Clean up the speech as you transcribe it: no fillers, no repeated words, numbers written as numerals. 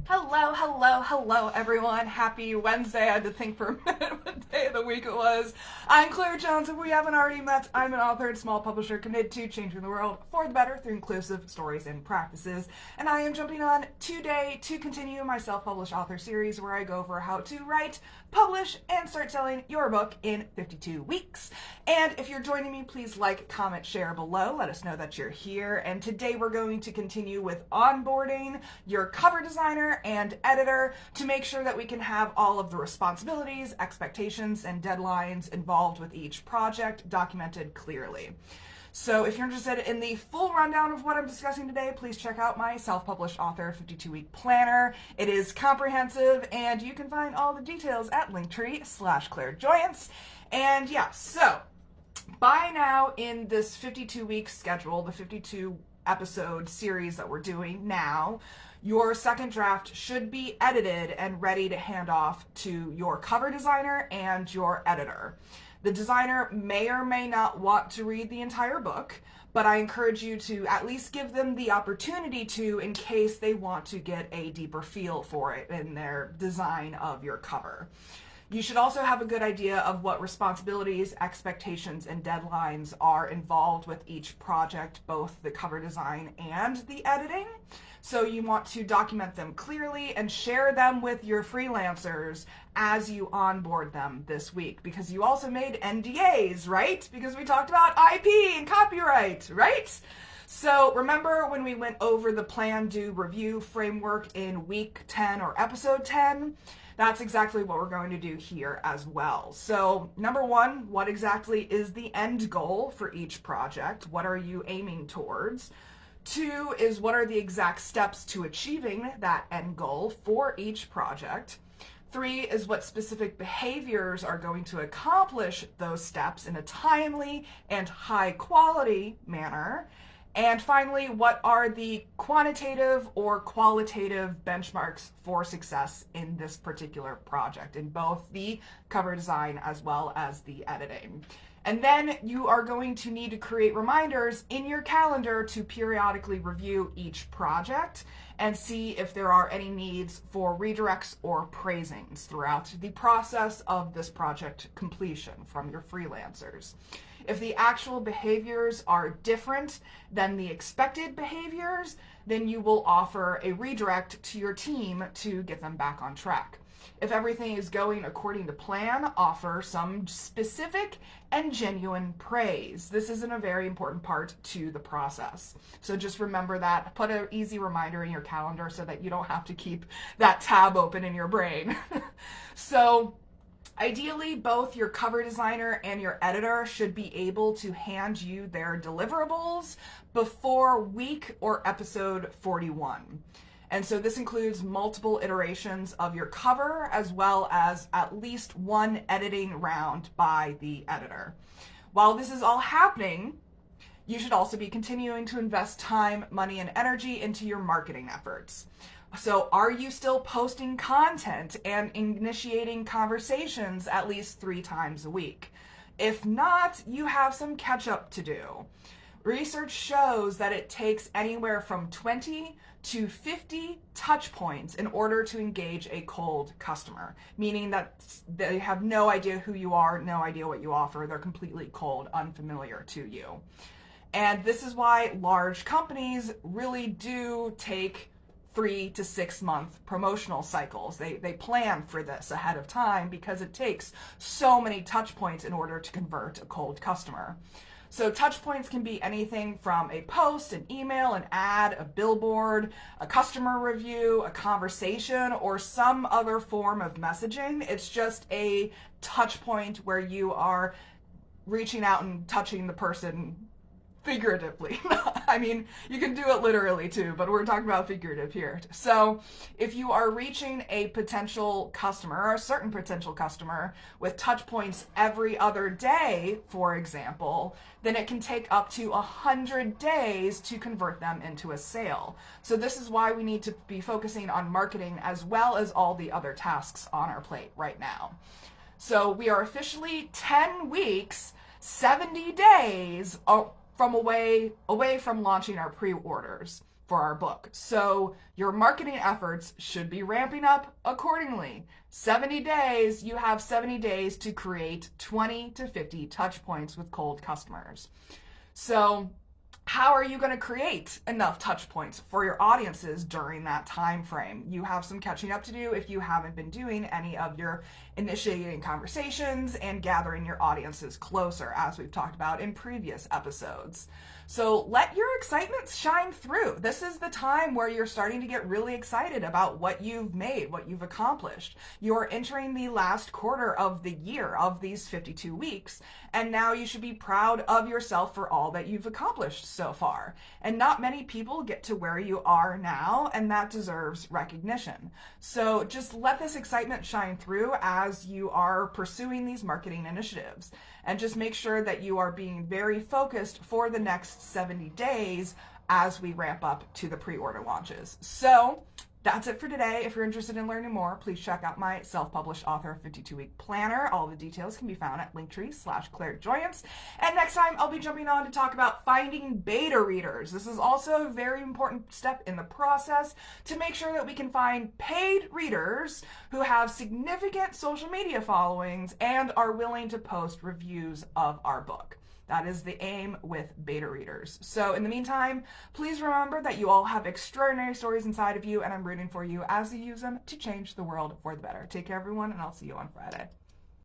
Hello, everyone. Happy Wednesday. I had to think for a minute what day of the week it was. I'm Claire If we haven't already met, I'm an author and small publisher committed to changing the world for the better through inclusive stories and practices. And I am jumping on today to continue my self-published author series where I go over how to write, publish, and start selling your book in 52 weeks. And if you're joining me, please like, comment, share below. Let us know that you're here. And today we're going to continue with onboarding your cover designer and editor to make sure that we can have all of the responsibilities, expectations, and deadlines involved with each project documented clearly. So if you're interested in the full rundown of what I'm discussing today, please check out my self-published author 52-week planner. It is comprehensive, and you can find all the details at linktr.ee/clairjoyance. And yeah, so by now in this 52-week schedule, the 52 episode series that we're doing now, your second draft should be edited and ready to hand off to your cover designer and your editor. The designer may or may not want to read the entire book, but I encourage you to at least give them the opportunity to in case they want to get a deeper feel for it in their design of your cover. You should also have a good idea of what responsibilities, expectations, and deadlines are involved with each project, both the cover design and the editing. So you want to document them clearly and share them with your freelancers as you onboard them this week, because you also made NDAs, right? Because we talked about IP and copyright, right? So remember when we went over the plan, do, review framework in week 10 or episode 10? That's exactly what we're going to do here as well. So number one, what exactly is the end goal for each project? What are you aiming towards? Two is what are the exact steps to achieving that end goal for each project? Three is what specific behaviors are going to accomplish those steps in a timely and high quality manner. And finally, what are the quantitative or qualitative benchmarks for success in this particular project, in both the cover design as well as the editing? And then you are going to need to create reminders in your calendar to periodically review each project and see if there are any needs for redirects or praisings throughout the process of this project completion from your freelancers. If the actual behaviors are different than the expected behaviors, then you will offer a redirect to your team to get them back on track. If everything is going according to plan, offer some specific and genuine praise. This isn't a very important part to the process. So just remember that. Put an easy reminder in your calendar so that you don't have to keep that tab open in your brain. So ideally, both your cover designer and your editor should be able to hand you their deliverables before week or episode 41. And so this includes multiple iterations of your cover as well as at least one editing round by the editor. While this is all happening, you should also be continuing to invest time, money, and energy into your marketing efforts. So are you still posting content and initiating conversations at least 3 times a week? If not, you have some catch up to do. Research shows that it takes anywhere from 20 to 50 touch points in order to engage a cold customer, meaning that they have no idea who you are, no idea what you offer. They're completely cold, unfamiliar to you. And this is why large companies really do take 3 to 6 month promotional cycles. They plan for this ahead of time because it takes so many touch points in order to convert a cold customer. So touch points can be anything from a post, an email, an ad, a billboard, a customer review, a conversation, or some other form of messaging. It's just a touch point where you are reaching out and touching the person figuratively. I mean, you can do it literally too, but we're talking about figurative here. So if you are reaching a potential customer or a certain potential customer with touch points every other day, for example, then it can take up to 100 days to convert them into a sale. So this is why we need to be focusing on marketing as well as all the other tasks on our plate right now. So we are officially 10 weeks, 70 days from away from launching our pre-orders. for our book. So your marketing efforts should be ramping up accordingly. 70 days, you have 70 days to create 20 to 50 touch points with cold customers. So how are you going to create enough touch points for your audiences during that time frame? You have some catching up to do if you haven't been doing any of your initiating conversations and gathering your audiences closer, as we've talked about in previous episodes. So let your excitement shine through. This is the time where you're starting to get really excited about what you've made, what you've accomplished. You're entering the last quarter of the year of these 52 weeks, and now you should be proud of yourself for all that you've accomplished so far. And not many people get to where you are now, and that deserves recognition. So just let this excitement shine through as you are pursuing these marketing initiatives. And just make sure that you are being very focused for the next 70 days as we ramp up to the pre-order launches. So that's it for today. If you're interested in learning more, please check out my self-published author 52-week planner. All the details can be found at linktr.ee/clairjoyance. And next time I'll be jumping on to talk about finding beta readers. This is also a very important step in the process to make sure that we can find paid readers who have significant social media followings and are willing to post reviews of our book. That is the aim with beta readers. So in the meantime, please remember that you all have extraordinary stories inside of you, and I'm rooting for you as you use them to change the world for the better. Take care, everyone, and I'll see you on Friday.